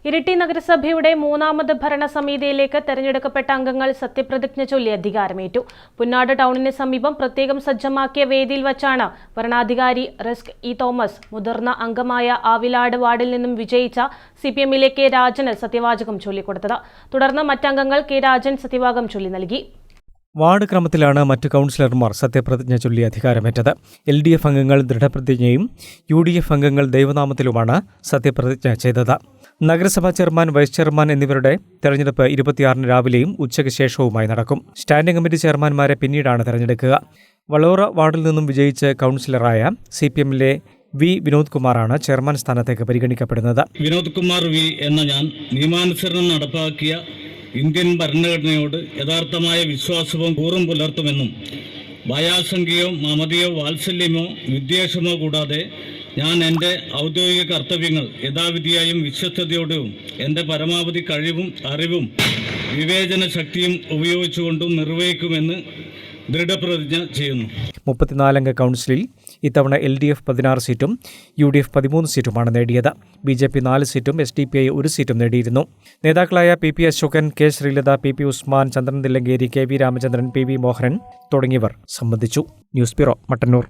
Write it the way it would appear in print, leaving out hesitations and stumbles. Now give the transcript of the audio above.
ഇരിട്ടി നഗരസഭയുടെ മൂന്നാമത് ഭരണസമിതിയിലേക്ക് തെരഞ്ഞെടുക്കപ്പെട്ട അംഗങ്ങൾ സത്യപ്രതിജ്ഞ ചൊല്ലി അധികാരമേറ്റു. പുന്നാട് ടൗണിന് സമീപം പ്രത്യേകം സജ്ജമാക്കിയ വേദിയിൽ വച്ചാണ് വരണാധികാരി റിസ്ക് ഇ തോമസ് മുതിർന്ന അംഗമായ ആവിലാട് വാർഡിൽ നിന്നും വിജയിച്ച CPM-ലെ കെ രാജന് സത്യവാചകം ചൊല്ലിക്കൊടുത്തത്. തുടർന്ന് മറ്റംഗങ്ങൾ കെ രാജൻ സത്യവാചകം ചൊല്ലി നൽകി. വാർഡ് ക്രമത്തിലാണ് മറ്റ് കൗൺസിലർമാർ സത്യപ്രതിജ്ഞ ചൊല്ലി അധികാരമേറ്റത്. LDF അംഗങ്ങൾ ദൃഢപ്രതിജ്ഞയും UDF അംഗങ്ങൾ ദൈവനാമത്തിലുമാണ് സത്യപ്രതിജ്ഞ ചെയ്തത്. നഗരസഭാ ചെയർമാൻ, വൈസ് ചെയർമാൻ എന്നിവരുടെ തെരഞ്ഞെടുപ്പ് 26-ന് രാവിലെയും ഉച്ചയ്ക്ക് ശേഷവുമായി നടക്കും. സ്റ്റാൻഡിംഗ് കമ്മിറ്റി ചെയർമാൻമാരെ പിന്നീടാണ് തെരഞ്ഞെടുക്കുക. വളോറ വാർഡിൽ നിന്നും വിജയിച്ച് കൗൺസിലറായ CPM-ലെ വി വിനോദ് കുമാറാണ് ചെയർമാൻ സ്ഥാനത്തേക്ക് പരിഗണിക്കപ്പെടുന്നത്. വിനോദ് കുമാർ വി എന്ന ഞാൻ നിയമാനുസരണം നടപ്പാക്കിയ ഇന്ത്യൻ ഭരണഘടനയോട് യഥാർത്ഥമായ വിശ്വാസവും കൂറും പുലർത്തുമെന്നും ഭയാശങ്കയോ മമതയോ വാത്സല്യമോ വിദ്വേഷമോ കൂടാതെ ഞാൻ എൻ്റെ ഔദ്യോഗിക കർത്തവ്യങ്ങൾ യഥാവിധിയായും വിശ്വസ്തയോടും എൻ്റെ പരമാവധി കഴിവും അറിവും വിവേചന ശക്തിയും ഉപയോഗിച്ചുകൊണ്ടും നിർവഹിക്കുമെന്ന് ദൃഢപ്രതിജ്ഞ ചെയ്യുന്നു. 34-അംഗ കൗൺസിലിൽ ഇത്തവണ LDF 16 സീറ്റും UDF 13 സീറ്റുമാണ് നേടിയത്. BJP 4 സീറ്റും SDPI 1 സീറ്റും നേടിയിരുന്നു. നേതാക്കളായ PP Ashokan, K Sreelatha, PP Usman, ചന്ദ്രൻ തില്ലങ്കേരി, KV രാമചന്ദ്രൻ, PV മോഹനൻ തുടങ്ങിയവർ സംബന്ധിച്ചു. News bureau, Mattannur.